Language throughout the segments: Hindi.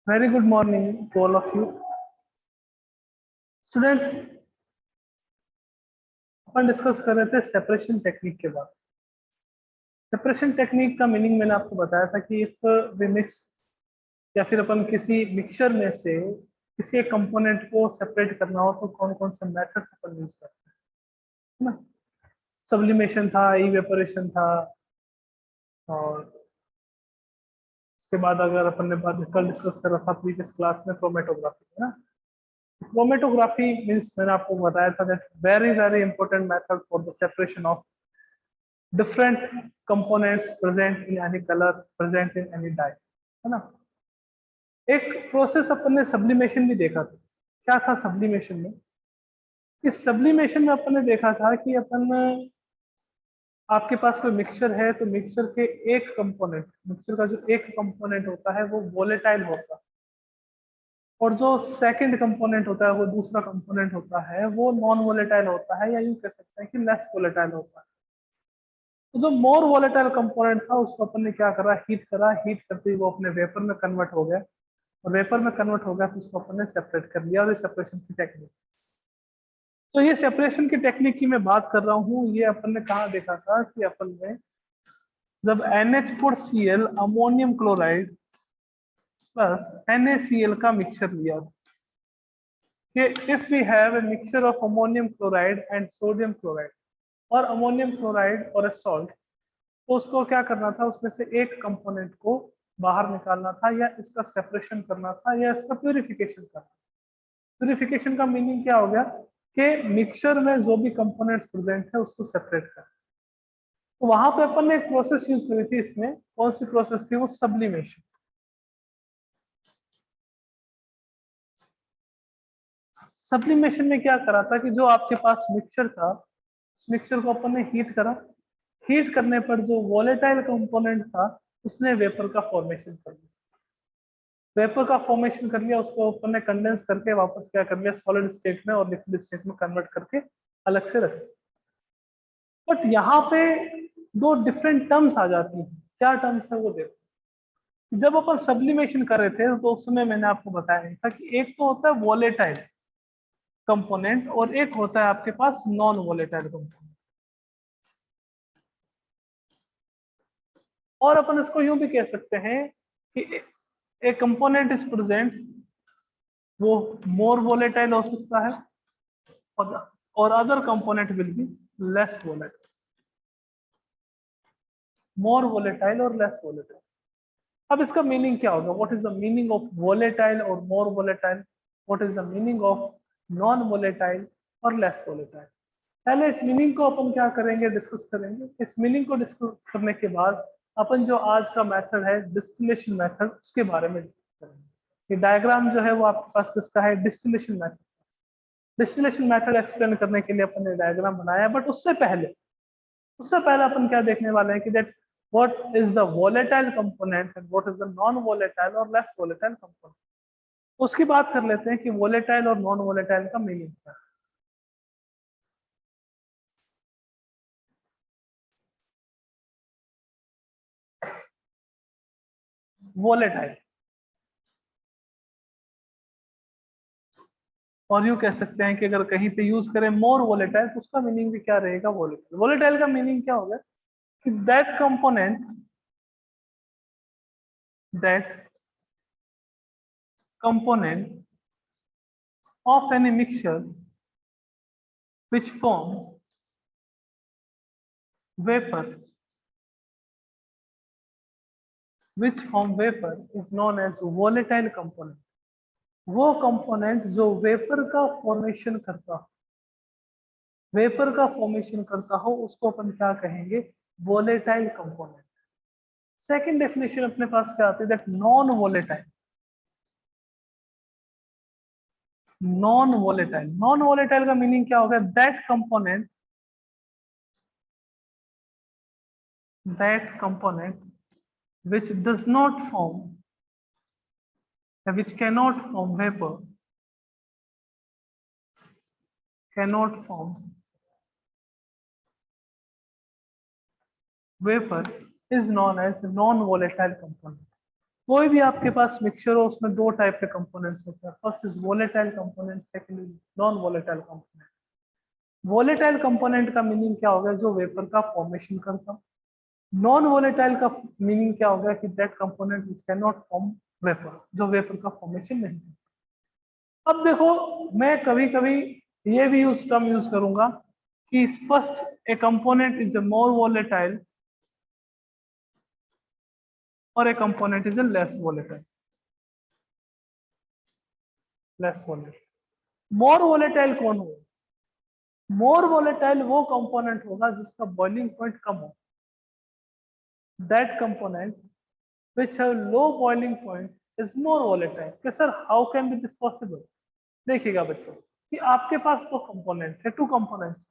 Very good morning to all of you. Students, upon discuss कर रहे थे सेपरेशन टेक्निक के बाद। सेपरेशन टेक्निक का मीनिंग मैंने आपको बताया था कि इफ वी मिक्स या फिर अपन किसी मिक्सचर में से किसी एक कंपोनेंट को सेपरेट करना हो तो कौन कौन से मेथड्स अपन यूज करते हैं, है ना। सब्लिमेशन था, इवेपोरेशन था, और उसके बाद अगर अपन ने बात कल डिस्कस करा था प्रीवियस क्लास में क्रोमेटोग्राफी, है ना। क्रोमेटोग्राफी मीन्स मैंने आपको बताया था that very very important method for the separation of different components present in any color, present in any dye, है ना। एक प्रोसेस अपन ने सब्लिमेशन भी देखा था। क्या था सब्लिमेशन में? इस सब्लिमेशन में अपन ने देखा था कि अपन आपके पास कोई मिक्सचर है तो मिक्सचर के एक कंपोनेंट, मिक्सचर का जो एक कंपोनेंट होता है वो वोलेटाइल होता है, और जो सेकंड कंपोनेंट होता है वो दूसरा कंपोनेंट होता है वो नॉन वोलेटाइल होता है, या यूं कह सकते हैं कि लेस वोलेटाइल होता है। तो जो मोर वोलेटाइल कंपोनेंट था उसको अपन ने क्या करा, हीट करा, हीट करते ही वो अपने वेपर में कन्वर्ट हो गया, और वेपर में कन्वर्ट हो गया तो उसको अपन ने सेपरेट कर लिया, और ये सेपरेशन की टेक्निक। तो ये सेपरेशन की टेक्निक की मैं बात कर रहा हूँ, ये अपन ने कहा देखा था कि अपन ने जब NH4Cl ammonium chloride plus NaCl का मिक्सचर लिया कि if we have a mixture of ammonium chloride and sodium chloride, और अमोनियम क्लोराइड और ए सॉल्ट, तो उसको क्या करना था, उसमें से एक कंपोनेंट को बाहर निकालना था, या इसका सेपरेशन करना था, या इसका प्यूरिफिकेशन करना। प्यूरिफिकेशन का मीनिंग क्या हो गया कि मिक्सचर में जो भी कंपोनेंट्स प्रेजेंट है उसको सेपरेट कर। तो वहां पे अपन ने एक प्रोसेस यूज करी थी, इसमें कौन सी प्रोसेस थी, वो सब्लिमेशन। सब्लिमेशन में क्या करा था कि जो आपके पास मिक्सचर था, उस मिक्सचर को अपन ने हीट करा, हीट करने पर जो वोलेटाइल कंपोनेंट था उसने वेपर का फॉर्मेशन कर दिया, वेपर का फॉर्मेशन कर लिया, उसको अपन ने कंडेंस करके वापस क्या कर लिया, सॉलिड स्टेट में और लिक्विड स्टेट में कन्वर्ट करके अलग से रख दिया। बट यहाँ पे दो डिफरेंट टर्म्स आ जाती हैं। क्या टर्म्स है वो देखो। जब अपन सब्लिमेशन कर रहे थे तो उस समय मैंने आपको बताया था कि एक तो होता है वोलेटाइल कंपोनेंट और एक होता है आपके पास नॉन वोलेटाइल कंपोनेंट। और अपन इसको यूं भी कह सकते हैं कि एक कंपोनेंट इज प्रेजेंट, वो मोर वोलेटाइल हो सकता है, और other component will be less volatile, more volatile और लेस वोलेटाइल। अब इसका मीनिंग क्या होगा, what is the meaning of volatile और more volatile, what is the meaning of non volatile और लेस वोलेटाइल। पहले इस मीनिंग को अपन क्या करेंगे, डिस्कस करेंगे। इस मीनिंग को डिस्कस करने के बाद अपन जो आज का मेथड है डिस्टिलेशन मेथड, उसके बारे में डिस्कस करेंगे। ये डायग्राम जो है वो आपके पास किसका है, distillation method. Distillation method explain करने के लिए अपन ने डायग्राम बनाया, बट उससे पहले अपन क्या देखने वाले हैं कि that what is the volatile component and what is the non volatile और लेस वोलेटाइल कंपोनेंट। उसकी बात कर लेते हैं कि वोलेटाइल और नॉन वोलेटाइल का मीनिंग क्या है। वोलेटाइल, और यूं कह सकते हैं कि अगर कहीं पे यूज करें मोर वोलेटाइल तो उसका मीनिंग भी क्या रहेगा, वोलेटाइल। वोलेटाइल का मीनिंग क्या होगा कि that component of any mixture which form vapor, is known as volatile component। वो कंपोनेंट जो वेपर का फॉर्मेशन करता हो, वेपर का फॉर्मेशन करता हो, उसको अपन क्या कहेंगे, वोलेटाइल कंपोनेंट। सेकंड डेफिनेशन अपने पास क्या आती है, that non volatile. Non volatile का मीनिंग क्या होगा, that component which does not form, which cannot form vapor is known as non volatile component। कोई भी आपके पास मिक्सचर हो उसमें दो टाइप के कंपोनेंट्स होते हैं, first is volatile component, second is non volatile component. Volatile component का मीनिंग क्या होगा, जो वेपर का फॉर्मेशन करता। नॉन वोलेटाइल का मीनिंग क्या होगा कि that component which can not form vapour, जो वेपर का फॉर्मेशन नहीं करता। अब देखो, मैं कभी कभी ये भी यूज टर्म यूज करूंगा कि first A component is a more volatile और A component is a less volatile. Less volatile, more volatile कौन होगा? मोर वोलेटाइल वो कंपोनेंट होगा जिसका बॉइलिंग पॉइंट कम हो। That component which have low boiling point is more volatile। कि sir how can be this possible? देखिएगा बच्चों कि आपके पास दो कंपोनेंट है, टू कंपोनेंट्स।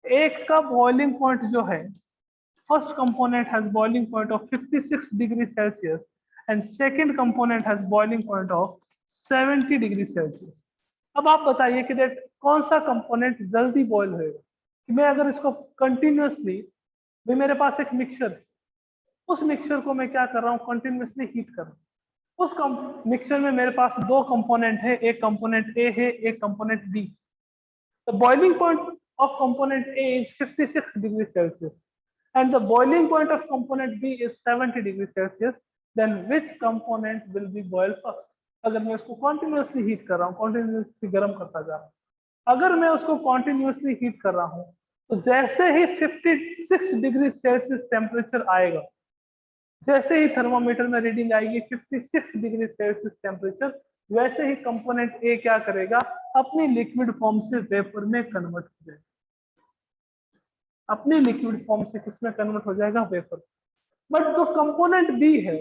एक का बॉइलिंग पॉइंट जो है, first component has boiling point of 56 degree Celsius and second component has boiling point of 70 degree Celsius. अब आप बताइए कि दैट कौन सा कंपोनेंट जल्दी बॉयल होएगा? कि मैं अगर इसको कंटिन्यूअसली, मेरे पास एक मिक्सचर है, उस मिक्सचर को मैं क्या कर रहा हूँ, कंटिन्यूअसली हीट कर रहा हूँ। उस मिक्सचर में मेरे पास दो कंपोनेंट है, एक कंपोनेंट ए है, एक component B. The boiling point of component A is 56 degree Celsius and the boiling point of component B is 70 degree Celsius. Then which component will be boil first? अगर मैं उसको कंटिन्यूअसली हीट कर रहा हूँ, कंटिन्यूअसली गर्म करता जा रहा हूँ, अगर मैं उसको कंटिन्यूअसली हीट कर रहा हूँ, तो जैसे ही 56 डिग्री सेल्सियस टेम्परेचर आएगा, जैसे ही थर्मामीटर में रीडिंग आएगी 56 डिग्री सेल्सियस टेम्परेचर, वैसे ही कंपोनेंट ए क्या करेगा, अपनी लिक्विड फॉर्म से वेपर में कन्वर्ट हो जाएगा। अपनी लिक्विड फॉर्म से किसमें कन्वर्ट हो जाएगा, वेपर। बट जो कंपोनेंट बी है,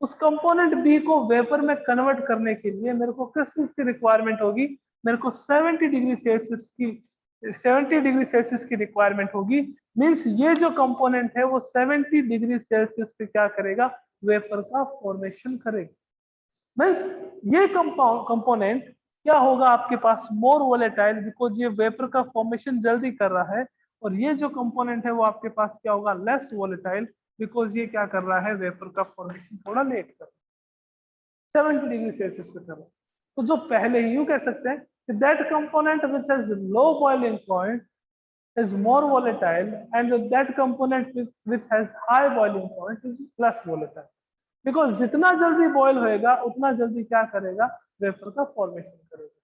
उस कंपोनेंट बी को वेपर में कन्वर्ट करने के लिए मेरे को किस चीज की रिक्वायरमेंट होगी, मेरे को 70 डिग्री सेल्सियस की रिक्वायरमेंट होगी। मींस ये जो कंपोनेंट है वो 70 डिग्री सेल्सियस पे क्या करेगा, वेपर का फॉर्मेशन करेगा। मींस ये कंपोनेंट क्या होगा आपके पास, मोर वोलेटाइल, बिकॉज ये वेपर का फॉर्मेशन जल्दी कर रहा है। और ये जो कंपोनेंट है वो आपके पास क्या होगा, लेस वोलेटाइल, बिकॉज ये क्या कर रहा है, वेपर का फॉर्मेशन थोड़ा लेट कर रहा है, 70 डिग्री सेल्सियस पे कर रहा है। तो जो पहले ही यूं कह सकते हैं कि that component which has low boiling point is more volatile and that component which has high boiling point is less volatile। Because जितना जल्दी बॉयल होएगा उतना जल्दी क्या करेगा, वेपर का फॉर्मेशन करेगा।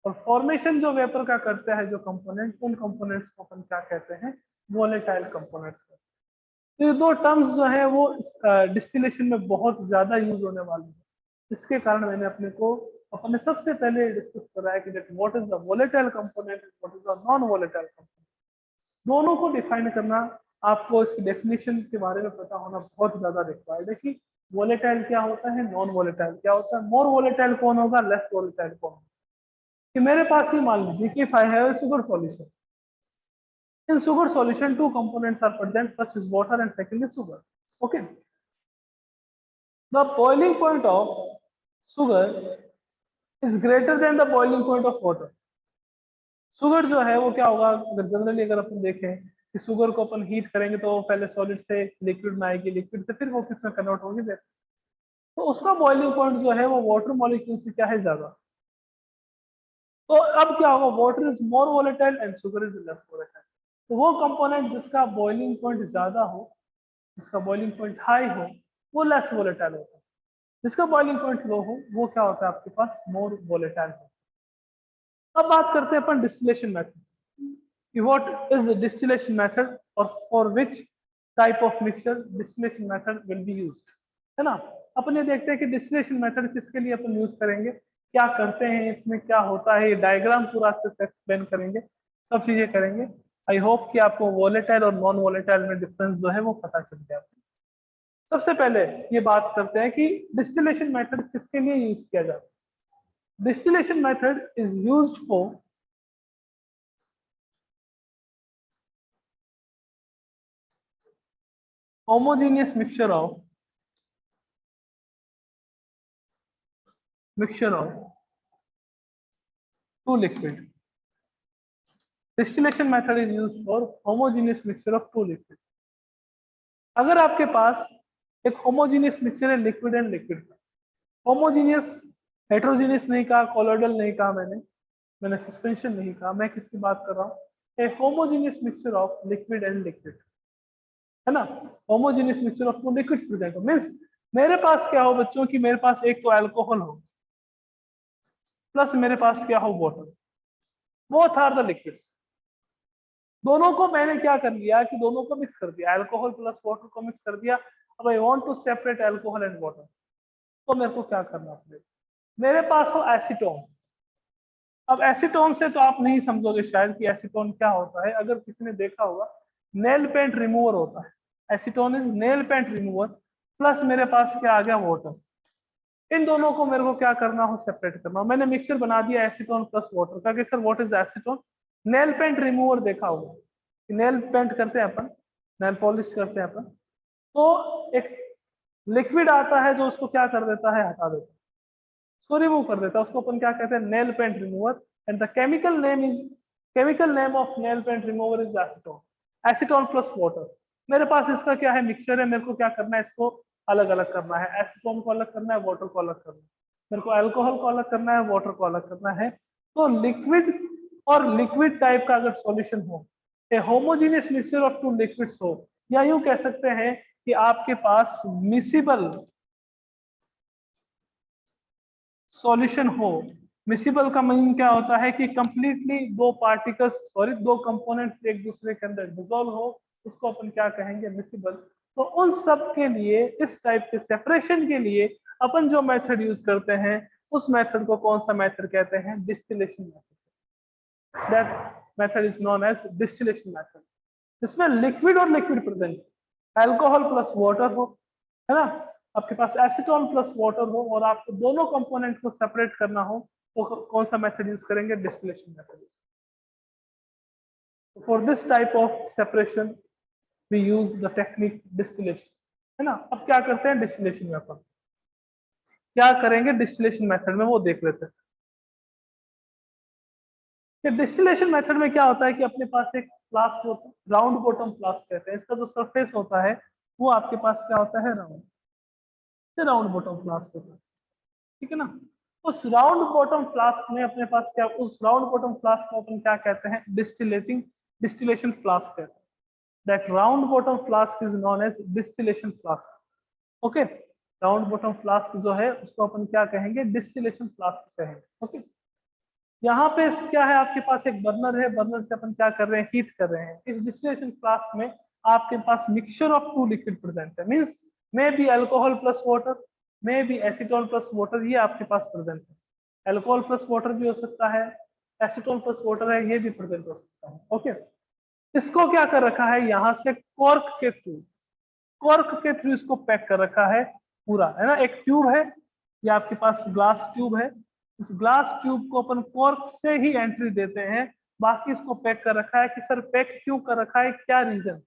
और फॉर्मेशन जो वेपर का करता है जो कंपोनेंट, उन कंपोनेंट्स को अपन क्या कहते हैं, वोलेटाइल कंपोनेंट्स। तो ये दो टर्म्स जो है वो डिस्टिलेशन में बहुत ज्यादा यूज होने वाली है। इसके कारण मैंने अपने सबसे पहले डिस्कस कराया कि what is the volatile component, what is the non volatile component. दोनों को डिफाइन करना, आपको इसकी डेफिनेशन के बारे में पता होना बहुत ज्यादा रिक्वायर्ड है कि वोलेटाइल क्या होता है, नॉन वोलेटाइल क्या होता है, मोर वोलेटाइल कौन होगा, लेस वोलेटाइल कौन होगा। कि मेरे पास ही मान लीजिए कि if I have a sugar solution, in sugar solution two components are present, first is water and second is sugar। Okay, the boiling point of sugar is greater than the boiling point of water। Sugar जो है वो क्या होगा, अगर जनरली अगर अपन देखें कि शुगर को अपन हीट करेंगे तो वो पहले सॉलिड से लिक्विड में आएगी, लिक्विड से फिर वो किस में कन्वर्ट होगी, तो उसका बॉइलिंग पॉइंट जो है वो वाटर मॉलिक्यूल से क्या है, ज्यादा। तो अब क्या होगा, water is more volatile and sugar is less volatile. तो वो कंपोनेंट जिसका बॉइलिंग पॉइंट ज्यादा हो, जिसका बॉइलिंग पॉइंट हाई हो, वो लेस वोलेटाइल होता है। जिसका बॉइलिंग पॉइंट लो हो वो क्या होता है, आपके पास मोर वोलेटाइल होता है। अब बात करते हैं अपन डिस्टिलेशन मेथड कि what is the distillation method or for which type of mixture distillation method will be used, है ना। अपन ये देखते हैं कि डिस्टिलेशन मेथड किसके लिए अपन यूज करेंगे, क्या करते हैं, इसमें क्या होता है, ये डायग्राम पूरा अच्छे से एक्सप्लेन करेंगे, सब चीजें करेंगे। आई होप कि आपको वोलेटाइल और नॉन वोलेटाइल में डिफरेंस जो है वो पता चल गया। सबसे पहले ये बात करते हैं कि डिस्टिलेशन मेथड किसके लिए यूज किया जाता है। Distillation method is used for homogeneous mixture of two liquid। Distillation method is used for homogeneous mixture of two liquid। अगर आपके पास एक होमोजीनियस मिक्सचर है लिक्विड एंड लिक्विड का। होमोजीनियस, हेट्रोजीनियस नहीं कहा, कोलोइडल नहीं कहा मैंने सस्पेंशन नहीं कहा, मैं किसकी बात कर रहा हूँ, a homogeneous mixture of liquid and liquid, है ना। Homogeneous mixture of two liquids present हो, मींस मेरे पास क्या हो बच्चों की, मेरे पास एक तो अल्कोहल हो प्लस मेरे पास क्या हो water, both are the liquids. दोनों को मैंने क्या कर लिया कि दोनों को मिक्स कर दिया, अल्कोहल प्लस वाटर को मिक्स कर दिया। अब I want to separate alcohol and water, तो मेरे को क्या करना पड़ेगा, मेरे पास हो एसीटोन। अब एसीटोन से तो आप नहीं समझोगे शायद कि एसीटोन क्या होता है, अगर किसी ने देखा होगा नेल पेंट रिमूवर होता है, acetone is nail paint remover, plus मेरे पास क्या आ गया वाटर। इन दोनों को मेरे को क्या करना हो, सेपरेट करना हो। मैंने मिक्सचर बना दिया एसीटोन प्लस वाटर का कि sir what is acetone, nail paint remover देखा होगा, नेल पेंट करते हैं अपन, नेल पॉलिश करते हैं अपन, तो एक लिक्विड आता है जो उसको क्या कर देता है, हटा देता है, उसको रिमूव कर देता है, उसको अपन क्या कहते हैं, nail paint remover. And the chemical name of nail paint remover is acetone, acetone plus water. मेरे पास इसका क्या है, मिक्सचर है, मेरे को क्या करना है, इसको अलग अलग करना है, एसीटोन को अलग करना है, वाटर को अलग करना है, मेरे को अल्कोहल को अलग करना है, वाटर को अलग करना है। तो लिक्विड और लिक्विड टाइप का अगर सॉल्यूशन हो, a homogeneous mixture of two liquids हो, या यूं कह सकते हैं कि आपके पास मिसिबल सॉल्यूशन हो। मिसिबल का मीनिंग क्या होता है कि कंप्लीटली दो पार्टिकल्स, सॉरी दो कंपोनेंट्स एक दूसरे के अंदर डिसॉल्व हो, उसको अपन क्या कहेंगे, मिसिबल। तो उन सब के लिए, इस टाइप के सेपरेशन के लिए अपन जो मेथड यूज करते हैं, उस मेथड को कौन सा मेथड कहते हैं, distillation method. That method is known as distillation method, जिसमें लिक्विड और liquid present, alcohol plus water हो, है ना, आपके पास एसीटोन प्लस वाटर हो, और आपको दोनों कंपोनेंट को सेपरेट करना हो, तो कौन सा मेथड यूज करेंगे, distillation method. For this type of separation we use the technique distillation, है ना। अब क्या करते हैं डिस्टिलेशन में, अपन क्या करेंगे डिस्टिलेशन मेथड में, वो देख लेते हैं कि डिस्टिलेशन मेथड में क्या होता है कि अपने पास एक फ्लास्क होता है, राउंड बॉटम फ्लास्क कहते हैं, इसका जो सरफेस होता है वो आपके पास क्या होता है, राउंड, राउंड बॉटम फ्लास्क होता है, ठीक है ना। उस राउंड बॉटम फ्लास्क में अपने पास क्या, उस राउंड बॉटम फ्लास्क को अपन क्या कहते हैं, डिस्टिलेशन फ्लास्क कहते हैं। That round bottom flask is known as distillation flask. Okay, round bottom flask जो है उसको अपन क्या कहेंगे, डिस्टिलेशन फ्लास्क कहेंगे। ओके, यहाँ पे क्या है, आपके पास एक बर्नर है, बर्नर से अपन क्या कर रहे हैं, हीट कर रहे हैं। इस डिस्टिलेशन फ्लास्क में आपके पास mixture of two liquid present है, means may be alcohol plus water, may be acetone plus water, ये आपके पास प्रेजेंट है। अल्कोहल प्लस वाटर भी हो सकता है, एसीटोन प्लस वाटर है, ये भी प्रेजेंट हो सकता है। ओके, इसको क्या कर रखा है, यहाँ से कॉर्क के थ्रू, कॉर्क के थ्रू इसको पैक कर रखा है पूरा, है ना। एक ट्यूब है, ये आपके पास ग्लास ट्यूब है, इस ग्लास ट्यूब को अपन कॉर्क से ही एंट्री देते हैं, बाकी इसको पैक कर रखा है। कि सर पैक क्यों कर रखा है, क्या रीजन,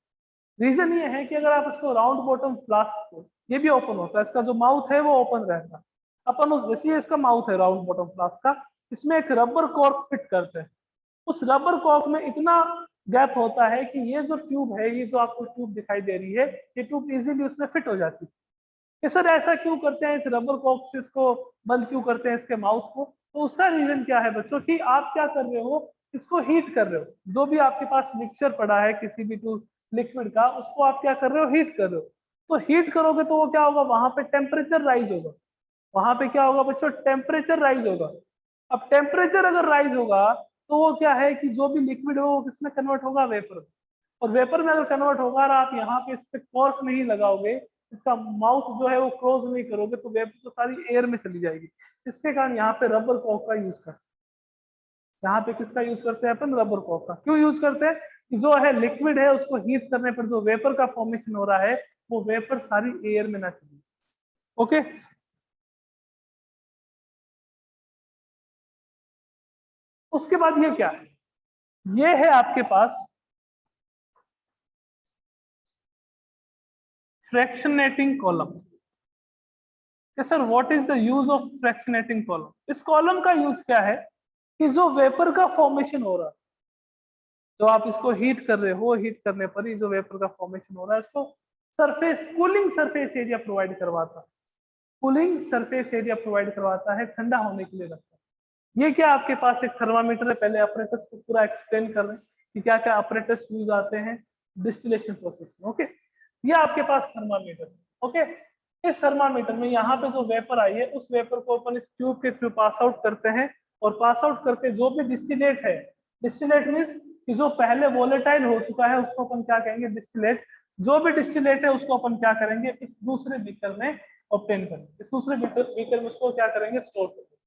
रीजन ये है कि अगर आप इसको राउंड बॉटम फ्लास्क को, ये भी ओपन होता है, इसका जो माउथ है वो ओपन रहता है, अपन उस, जैसे इसका माउथ है राउंड बॉटम फ्लास्क का, इसमें एक रबर कॉर्क फिट करते हैं। उस रबर कॉर्क में इतना गैप होता है कि ये जो ट्यूब है, ये जो आपको ट्यूब दिखाई दे रही है, ये ट्यूब इजीली उसमें फिट हो जाती है। कि सर ऐसा क्यों करते हैं, इस रबर कॉर्क से इसको बंद क्यों करते हैं, इसके माउथ को, तो उसका रीजन क्या है बच्चों, कि आप क्या कर रहे हो, इसको हीट कर रहे हो। जो भी आपके पास मिक्सचर पड़ा है किसी भी टू लिक्विड का, उसको आप क्या कर रहे हो, हीट कर रहे हो। तो हीट करोगे तो वो क्या होगा, वहां पे टेम्परेचर राइज होगा, वहां पे क्या होगा बच्चों, टेम्परेचर राइज होगा। अब टेम्परेचर अगर राइज होगा तो वो क्या है कि जो भी लिक्विड हो वो किसमें कन्वर्ट होगा, वेपर। और वेपर में अगर कन्वर्ट होगा और आप यहाँ पे इस पे कॉर्क नहीं लगाओगे, इसका माउथ जो है वो क्लोज नहीं करोगे, तो वेपर तो सारी एयर में चली जाएगी। इसके कारण यहाँ पे रबर कॉर्क का यूज करते हैं। यहाँ पे किसका यूज करते हैं अपन, रबर कॉर्क का। क्यों यूज करते हैं, कि जो है लिक्विड है उसको हीट करने पर जो वेपर का फॉर्मेशन हो रहा है, वो वेपर सारी एयर में ना चली। ओके, उसके बाद ये क्या है, ये है आपके पास fractionating column. Sir what is the use of fractionating column, इस कॉलम का यूज क्या है, कि जो वेपर का फॉर्मेशन हो रहा है, जो आप इसको हीट कर रहे हो, हीट करने पर ही जो वेपर का फॉर्मेशन हो रहा है, इसको surface cooling surface area provide करवाता है, कूलिंग सरफेस एरिया प्रोवाइड करवाता है, ठंडा होने के लिए रखता है। ये क्या आपके पास एक थर्मामीटर है, पहले ऑपरेटर्स को पूरा एक्सप्लेन कर रहे हैं कि क्या क्या ऑपरेटर्स यूज आते हैं डिस्टिलेशन प्रोसेस में। ओके, ये आपके पास थर्मामीटर। ओके, इस थर्मामीटर में यहाँ पे जो वेपर आई है उस वेपर को अपन इस ट्यूब के थ्रू पास आउट करते हैं, और पास आउट करके जो भी डिस्टिलेट है, डिस्टिलेट मीन्स कि जो पहले वोलेटाइल हो चुका है उसको अपन क्या कहेंगे, डिस्टिलेट। जो भी डिस्टिलेट है उसको अपन क्या करेंगे, इस दूसरे बीकर में ऑब्टेन करेंगे, इस दूसरे बीकर में उसको क्या करेंगे, स्टोर करेंगे।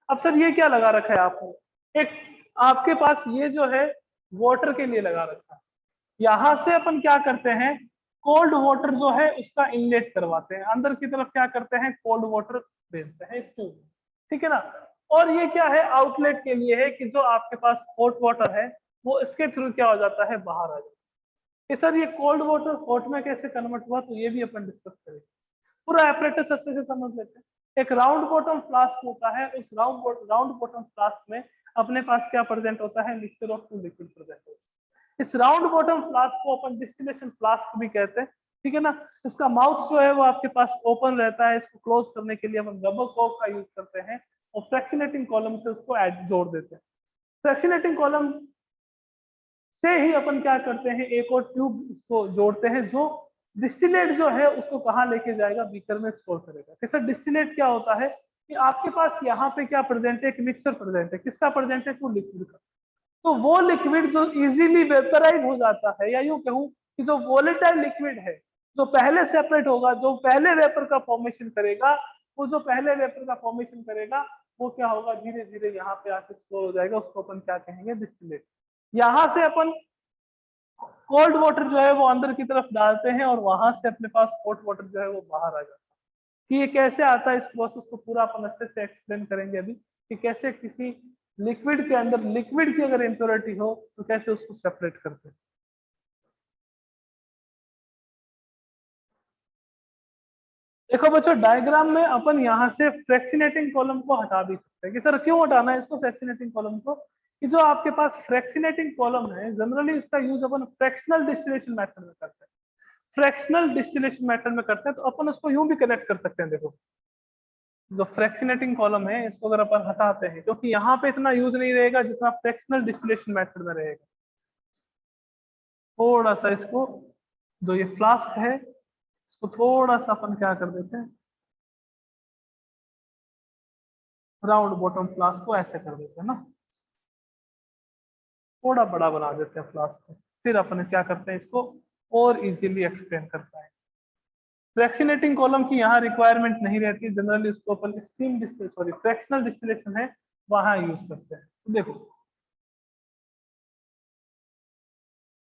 अब सर ये क्या लगा रखा है आपने, एक आपके पास ये जो है वाटर के लिए लगा रखा है। यहां से अपन क्या करते हैं, कोल्ड वाटर जो है उसका इनलेट करवाते हैं, अंदर की तरफ क्या करते हैं, कोल्ड वाटर भेजते हैं इस ट्यूब में, ठीक है ना। और ये क्या है, आउटलेट के लिए है कि जो आपके पास हॉट वाटर है वो इसके थ्रू क्या हो जाता है, बाहर आ जाता है। कि सर ये कोल्ड वाटर हॉट में कैसे कन्वर्ट हुआ, तो ये भी अपन डिस्कस करेंगे। पूरा एपरेटस अच्छे से समझ लेते हैं। एक राउंड बॉटम फ्लास्क होता है, उस राउंड बॉटम फ्लास्क में अपने पास क्या प्रेजेंट होता है, mixture of two liquid present होता है। इस राउंड बॉटम फ्लास्क को अपन डिस्टिलेशन फ्लास्क भी कहते हैं, ठीक है ना। इसका माउथ जो है वो आपके पास ओपन रहता है, इसको क्लोज करने के लिए अपन रबर कॉर्क का यूज करते हैं, और फ्रैक्शनेटिंग कॉलम से उसको जोड़ देते हैं। फ्रैक्शनेटिंग कॉलम से ही अपन क्या करते हैं, एक और ट्यूब को जोड़ते हैं जो डिस्टिलेट जो है उसको कहाँ लेके जाएगा, बीकर में स्टोर करेगा। कि सर डिस्टिलेट क्या होता है, कि आपके पास यहाँ पे क्या प्रेजेंट है, एक मिक्सचर प्रेजेंट है, किसका प्रेजेंट है, टू लिक्विड का। तो वो लिक्विड जो इजीली वेपराइज हो जाता है, या यूं कहूं कि जो वोलेटाइल लिक्विड है, जो पहले सेपरेट होगा, जो पहले वेपर का फॉर्मेशन करेगा, वो जो पहले वेपर का फॉर्मेशन करेगा वो क्या होगा, धीरे धीरे यहाँ पे आके स्टोर हो जाएगा, उसको अपन क्या कहेंगे, डिस्टिलेट। यहाँ से अपन कोल्ड वाटर जो है वो अंदर की तरफ डालते हैं, और वहां से अपने पास हॉट वाटर जो है वो बाहर आ जाता है। कि ये कैसे आता है, इस प्रोसेस को पूरा अपन अच्छे से एक्सप्लेन करेंगे अभी, कि कैसे किसी लिक्विड के अंदर, लिक्विड की अगर इम्प्योरिटी हो तो कैसे उसको सेपरेट करते हैं। देखो बच्चों, डायग्राम में अपन यहाँ से फ्रैक्शनेटिंग कॉलम को हटा भी सकते हैं। कि सर क्यों हटाना है इसको, फ्रैक्शनेटिंग कॉलम को, कि जो आपके पास फ्रैक्शनेटिंग कॉलम है जनरली इसका यूज अपन फ्रैक्शनल डिस्टिलेशन मेथड में करते हैं। फ्रैक्शनल डिस्टिलेशन मेथड में करते हैं तो अपन उसको यूं भी कनेक्ट कर सकते हैं। देखो, जो फ्रैक्शनेटिंग कॉलम है इसको अगर अपन हटाते हैं, क्योंकि यहाँ पे इतना यूज नहीं रहेगा जितना फ्रैक्शनल डिस्टिलेशन मेथड में रहेगा। थोड़ा सा इसको, जो ये फ्लास्क है इसको थोड़ा सा अपन क्या कर देते हैं, राउंड बॉटम फ्लास्क को ऐसे कर देते हैं ना, थोड़ा बड़ा बना देते हैं फ्लास्क को। फिर अपन क्या करते हैं, इसको और इजीली एक्सप्लेन कर पाए। फ्रैक्शनेटिंग कॉलम की यहाँ रिक्वायरमेंट नहीं रहती, जनरली उसको अपन steam distil sorry fractional distillation है वहां यूज करते हैं। तो देखो,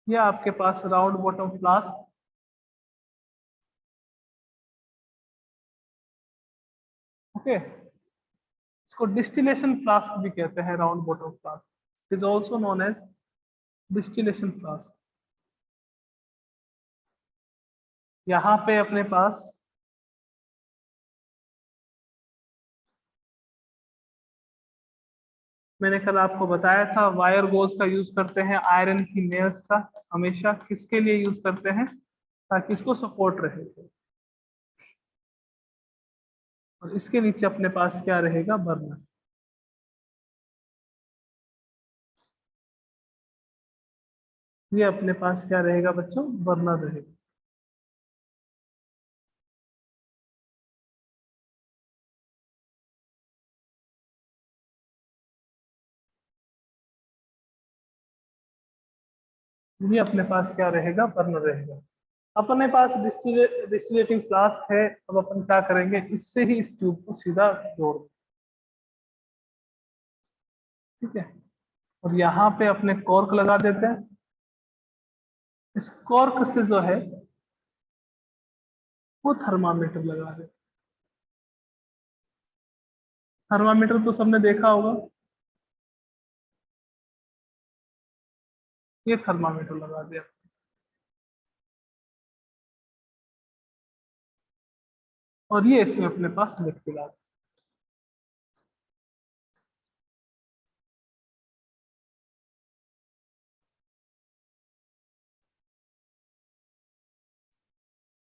ये आपके पास राउंड बॉटम फ्लास्क, ओके, इसको डिस्टिलेशन फ्लास्क भी कहते हैं, round bottom flask is also known as distillation flask. यहाँ पे अपने पास मैंने कल आपको बताया था, वायर गोज का यूज करते हैं, आयरन की नेल्स का हमेशा किसके लिए यूज करते हैं, ताकि इसको सपोर्ट रहे। और इसके नीचे अपने पास क्या रहेगा, बर्नर। ये अपने पास क्या रहेगा बच्चों, बर्नर रहेगा। ये अपने पास क्या रहेगा, बर्नर रहेगा। अपने पास डिस्टिलेटिंग फ्लास्क है, अब अपन क्या करेंगे, इससे ही इस ट्यूब को सीधा जोड़ दें, ठीक है। और यहाँ पे अपने कॉर्क लगा देते हैं। इस कॉर्क से जो है वो थर्मामीटर लगा देते हैं। थर्मामीटर तो सबने देखा होगा, ये थर्मामीटर लगा दिया, और ये इसमें अपने पास लिक्विड आ गया।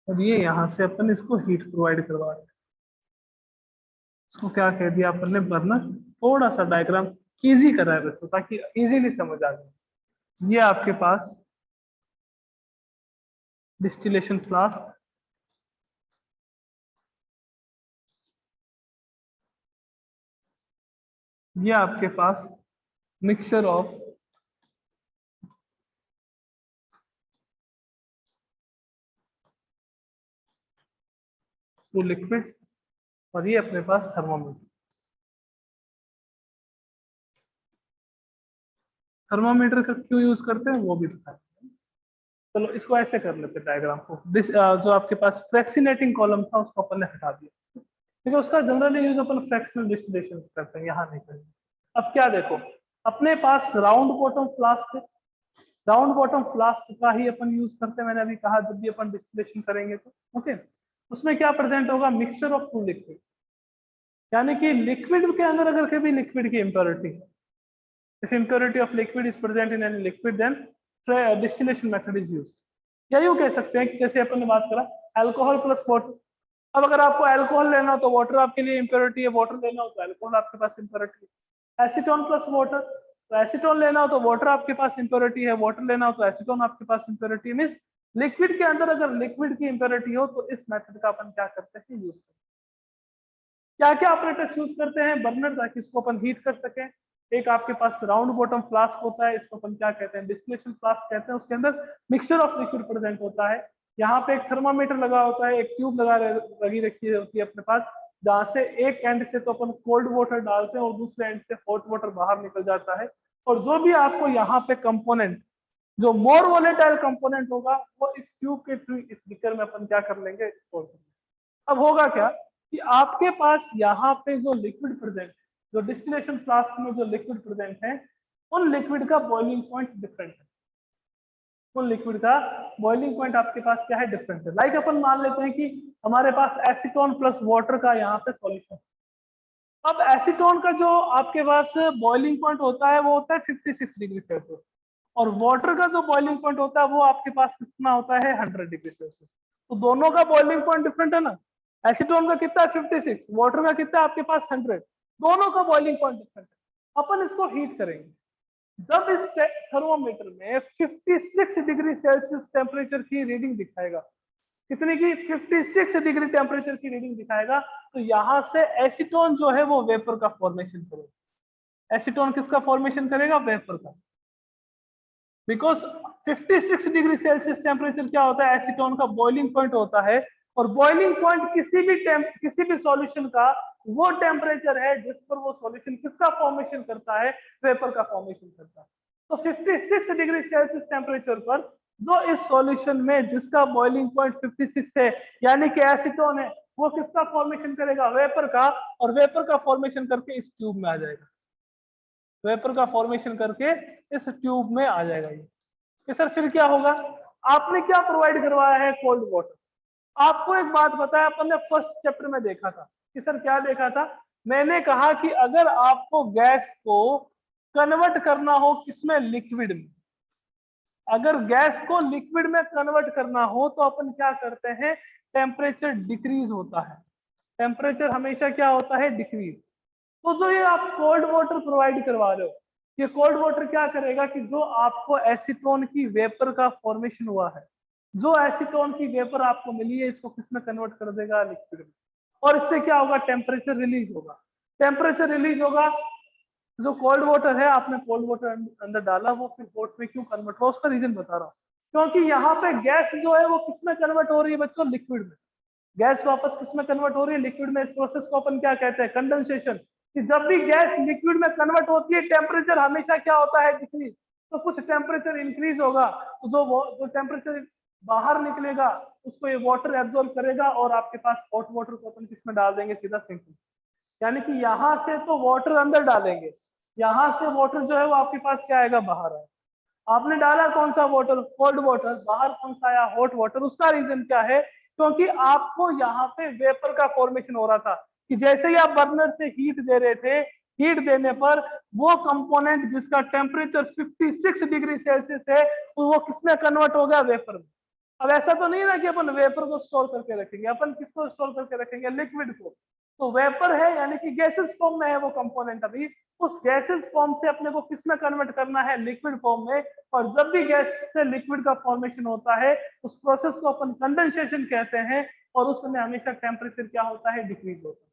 और ये यहाँ से अपन इसको हीट प्रोवाइड करवा रहे हैं। इसको क्या कह दिया अपन ने, बर्नर। थोड़ा सा डायग्राम इजी करा है बच्चों ताकि इजीली समझ आ जाए। ये आपके पास डिस्टिलेशन फ्लास्क, ये आपके पास मिक्सचर ऑफ टू लिक्विड्स, और ये अपने पास थर्मोमीटर। थर्मोमीटर का क्यों यूज करते हैं वो भी बताते हैं। चलो इसको ऐसे कर लेते हैं डायग्राम को। जो आपके पास फ्रैक्सिनेटिंग कॉलम था उसको अपन ने हटा दिया, क्योंकि उसका जनरली यूज अपन फ्रैक्शनल डिस्टिलेशन करते हैं, यहाँ नहीं करेंगे। अब क्या देखो, अपने पास राउंड बॉटम फ्लास्क है। राउंड बॉटम फ्लास्क का ही अपन यूज करते हैं, मैंने अभी कहा जब भी अपन डिस्टिलेशन करेंगे तो। ओके, उसमें क्या प्रेजेंट होगा, मिक्सचर ऑफ टू लिक्विड, यानी कि लिक्विड के अंदर अगर कभी लिक्विड की इम्प्योरिटी है, if impurity of liquid is present in any liquid then distillation method is used। या यूं कह सकते हैं कि जैसे अपन ने बात करा अल्कोहल प्लस वाटर। अब अगर आपको अल्कोहल लेना हो तो वाटर आपके लिए इम्प्योरिटी है, वाटर लेना हो तो अल्कोहल आपके पास इम्प्योरिटी है। एसीटोन प्लस वाटर, तो एसीटोन लेना हो तो वाटर आपके पास इम्प्योरिटी है, वाटर लेना हो तो एसीटोन आपके पास इम्प्योरिटी। मींस लिक्विड के अंदर अगर लिक्विड की इम्प्योरिटी हो तो इस मेथड का अपन क्या करते हैं, यूज करते हैं। क्या क्या ऑपरेटर्स यूज करते हैं, बर्नर, ताकि इसको अपन हीट कर सकें। एक आपके पास राउंड बॉटम फ्लास्क होता है, इसको अपन क्या कहते हैं, डिस्टिलेशन फ्लास्क कहते हैं। उसके अंदर मिक्सचर ऑफ लिक्विड प्रेजेंट होता है। यहाँ पे एक थर्मामीटर लगा होता है, एक ट्यूब लगी रखी होती है अपने पास, जहाँ से एक एंड से तो अपन कोल्ड वाटर डालते हैं और दूसरे एंड से हॉट वाटर बाहर निकल जाता है। और जो भी आपको यहाँ पे कंपोनेंट, जो मोर वोलेटाइल कंपोनेंट होगा, वो इस ट्यूब के थ्रू इस बीकर में अपन क्या कर लेंगे, स्टोर कर लेंगे। अब होगा क्या कि आपके पास यहाँ पे जो लिक्विड प्रेजेंट, जो डिस्टिलेशन फ्लास्क में जो लिक्विड प्रेजेंट है, उन लिक्विड का बॉइलिंग पॉइंट डिफरेंट है। उन लिक्विड का बॉइलिंग पॉइंट आपके पास क्या है, डिफरेंट है। लाइक अपन मान लेते हैं कि हमारे पास एसीटोन प्लस वाटर का यहाँ पे सॉल्यूशन। अब एसीटोन का जो आपके पास बॉइलिंग पॉइंट होता है वो होता है 56 डिग्री सेल्सियस, और वाटर का जो बॉइलिंग पॉइंट होता है वो आपके पास कितना होता है, 100 डिग्री सेल्सियस। तो दोनों का बॉइलिंग पॉइंट डिफरेंट है ना। एसीटोन का कितना है, 56, वाटर का कितना है आपके पास, 100। दोनों का बॉइलिंग पॉइंट डिफरेंट है। अपन इसको हीट करेंगे, जब इस थर्मोमीटर में 56 डिग्री सेल्सियस टेम्परेचर की रीडिंग दिखाएगा, कितने की, 56 डिग्री टेम्परेचर की रीडिंग दिखाएगा, तो यहां से एसीटोन जो है वो वेपर का फॉर्मेशन करेगा। एसीटोन किसका फॉर्मेशन करेगा, वेपर का। बिकॉज 56 डिग्री सेल्सियस टेम्परेचर क्या होता है, एसीटोन का बॉइलिंग पॉइंट होता है। और बॉइलिंग पॉइंट किसी भी सॉल्यूशन का वो टेम्परेचर है जिस पर वो सॉल्यूशन किसका फॉर्मेशन करता है, वेपर का फॉर्मेशन करता है। तो 56 डिग्री सेल्सियस टेम्परेचर पर जो इस सॉल्यूशन में जिसका बॉइलिंग पॉइंट 56 है, यानी कि एसीटोन है, वो किसका फॉर्मेशन करेगा, वेपर का। और वेपर का फॉर्मेशन करके इस ट्यूब में आ जाएगा। वेपर का फॉर्मेशन करके इस ट्यूब में आ जाएगा ये सर फिर क्या होगा, आपने क्या प्रोवाइड करवाया है, कोल्ड वाटर। आपको एक बात बताया, अपन ने फर्स्ट चैप्टर में देखा था कि सर क्या देखा था, मैंने कहा कि अगर आपको गैस को कन्वर्ट करना हो किसमें, लिक्विड में, अगर गैस को लिक्विड में कन्वर्ट करना हो तो अपन क्या करते हैं, टेम्परेचर डिक्रीज होता है। टेम्परेचर हमेशा क्या होता है, डिक्रीज। तो जो ये आप कोल्ड वाटर प्रोवाइड करवा रहे हो, ये कोल्ड वाटर क्या करेगा कि जो आपको एसीटोन की वेपर का फॉर्मेशन हुआ है, जो एसीटोन की वेपर आपको मिली है, इसको किसमें कन्वर्ट कर देगा, लिक्विड में। और इससे क्या होगा, टेम्परेचर रिलीज होगा। टेम्परेचर रिलीज होगा, जो कोल्ड वाटर है, आपने कोल्ड वाटर अंदर डाला, वो फिर हॉट में क्यों कन्वर्ट हुआ, उसका रीजन बता रहा हूँ। क्योंकि यहाँ पे गैस जो है वो किसमें कन्वर्ट हो रही है बच्चों, लिक्विड में। गैस वापस किसमें कन्वर्ट हो रही है, लिक्विड में। इस प्रोसेस को अपन क्या कहते हैं, कंडेंसेशन। कि जब भी गैस लिक्विड में कन्वर्ट होती है, टेम्परेचर हमेशा क्या होता है, डिक्रीज। तो कुछ टेम्परेचर इंक्रीज होगा, तो जो टेम्परेचर बाहर निकलेगा उसको ये वाटर एब्जॉर्ब करेगा, और आपके पास हॉट वाटर को अपन किसमें डाल देंगे, सीधा सिंक में। यानी कि यहाँ से तो वाटर अंदर डालेंगे, यहाँ से वाटर जो है वो आपके पास क्या आएगा, बाहर आएगा। आपने डाला कौन सा वाटर, कोल्ड वाटर, बाहर कौन सा आया, हॉट वाटर। उसका रीजन क्या है, क्योंकि आपको यहाँ पे वेपर का फॉर्मेशन हो रहा था, कि जैसे ही आप बर्नर से हीट दे रहे थे, हीट देने पर वो कंपोनेंट जिसका टेम्परेचर 56 डिग्री सेल्सियस है, तो वो किसमें कन्वर्ट हो गया, वेपर में। अब ऐसा तो नहीं ना कि अपन वेपर को स्टोर करके रखेंगे, अपन किसको स्टोर करके रखेंगे, लिक्विड को। तो वेपर है यानी कि गैसेस फॉर्म में है वो कंपोनेंट, अभी उस गैसेस फॉर्म से अपने को किस में कन्वर्ट करना है, लिक्विड फॉर्म में। और जब भी गैस से लिक्विड का फॉर्मेशन होता है उस प्रोसेस को अपन कंडेंसेशन कहते हैं, और उस समय हमेशा टेम्परेचर क्या होता है, डिक्रीज होता है।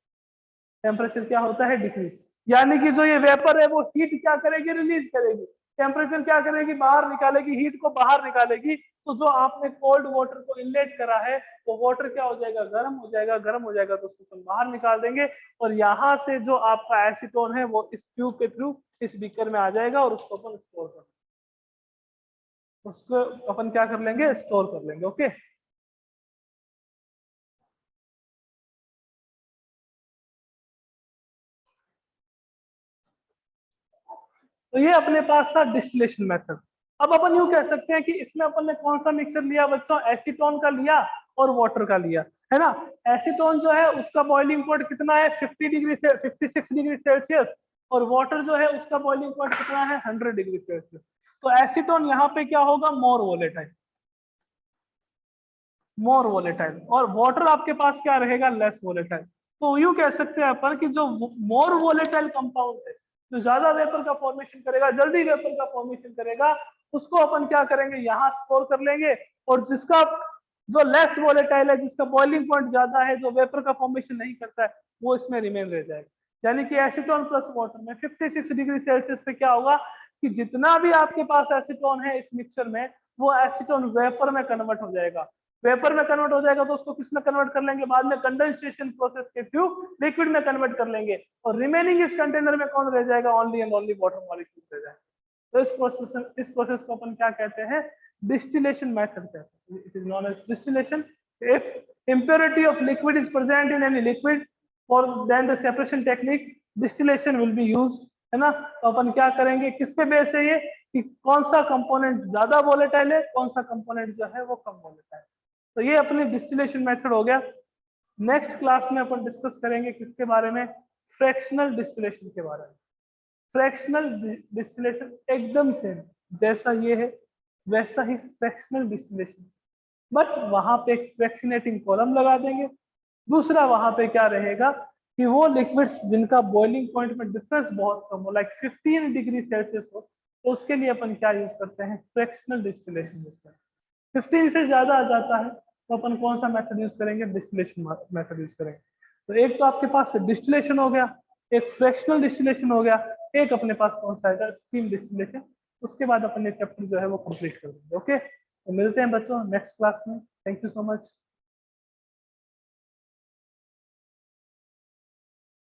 टेम्परेचर क्या होता है, डिक्रीज। यानी कि जो ये वेपर है वो हीट क्या करेगी, रिलीज करेगी। टेम्परेचर क्या करेगी, बाहर निकालेगी, हीट को बाहर निकालेगी। तो जो आपने कोल्ड वाटर को इनलेट करा है वो वाटर क्या हो जाएगा, गर्म हो जाएगा। गर्म हो जाएगा तो उसको बाहर निकाल देंगे, और यहाँ से जो आपका एसीटोन है वो इस ट्यूब के थ्रू इस बीकर में आ जाएगा, और उसको अपन स्टोर कर, उसको अपन क्या कर लेंगे, स्टोर कर लेंगे। ओके, तो ये अपने पास था डिस्टिलेशन मेथड। अब अपन यूं कह सकते हैं कि इसमें अपन ने कौन सा मिक्सर लिया बच्चों, एसीटोन का लिया और वाटर का लिया, है ना। एसीटोन जो है उसका बॉइलिंग पॉइंट कितना है, 50 डिग्री से 56 डिग्री सेल्सियस, और वाटर जो है उसका बॉइलिंग पॉइंट कितना है, 100 डिग्री सेल्सियस। तो एसीटोन यहाँ पे क्या होगा, मोर वोलेटाइल, मोर वोलेटाइल, और वाटर आपके पास क्या रहेगा, लेस वोलेटाइल। तो यूं कह सकते हैं अपन कि जो मोर वोलेटाइल कंपाउंड है, जो ज्यादा वेपर का फॉर्मेशन करेगा, जल्दी वेपर का फॉर्मेशन करेगा, उसको अपन क्या करेंगे, यहाँ स्टोर कर लेंगे। और जिसका जो लेस वोलेटाइल है, जिसका बॉइलिंग पॉइंट ज्यादा है, जो वेपर का फॉर्मेशन नहीं करता है, वो इसमें रिमेन रह जाएगा। यानी कि एसीटोन प्लस वाटर में 56 डिग्री सेल्सियस पे क्या होगा कि जितना भी आपके पास एसीटोन है इस मिक्सचर में, वो एसीटोन वेपर में कन्वर्ट हो जाएगा। वेपर में कन्वर्ट हो जाएगा तो उसको किस में कन्वर्ट कर लेंगे, बाद में कंडेंसेशन प्रोसेस के थ्रू लिक्विड में कन्वर्ट कर लेंगे, और रिमेनिंग इस कंटेनर में कौन रह जाएगा, only and only water molecule रह जाएगा। तो इस प्रोसेस को अपन क्या कहते हैं, डिस्टिलेशन मेथड कहते हैं। It is known as distillation. If impurity of liquid is present in any liquid, for then the separation technique distillation will be used, है ना। तो अपन क्या करेंगे, किस पे बेस है ये, कि कौन सा कंपोनेंट ज्यादा वोलेटाइल है, कौन सा कंपोनेंट जो है वो कम वोलेटाइल। तो ये अपनी डिस्टिलेशन मेथड हो गया। नेक्स्ट क्लास में अपन डिस्कस करेंगे किसके बारे में, फ्रैक्शनल डिस्टिलेशन के बारे में। फ्रैक्शनल डिस्टिलेशन एकदम सेम जैसा ये है वैसा ही फ्रैक्शनल डिस्टिलेशन, बट वहां पे एक फ्रैक्शनेटिंग कॉलम लगा देंगे। दूसरा वहां पे क्या रहेगा कि वो लिक्विड्स जिनका बॉइलिंग पॉइंट में डिफरेंस बहुत कम हो, लाइक 15 डिग्री सेल्सियस हो, तो उसके लिए अपन क्या यूज करते हैं, फ्रैक्शनल डिस्टिलेशन यूज करते हैं। 15 से ज्यादा आ जाता है तो अपन कौन सा मेथड यूज करेंगे, डिस्टिलेशन मेथड यूज करेंगे। तो एक तो आपके पास डिस्टिलेशन हो गया, एक फ्रैक्शनल डिस्टिलेशन हो गया, एक अपने पास कौन सा है, स्टीम डिस्टिलेशन। उसके बाद अपने चैप्टर जो है वो कंप्लीट कर देंगे। ओके, तो मिलते हैं बच्चों नेक्स्ट क्लास में। Thank you so much.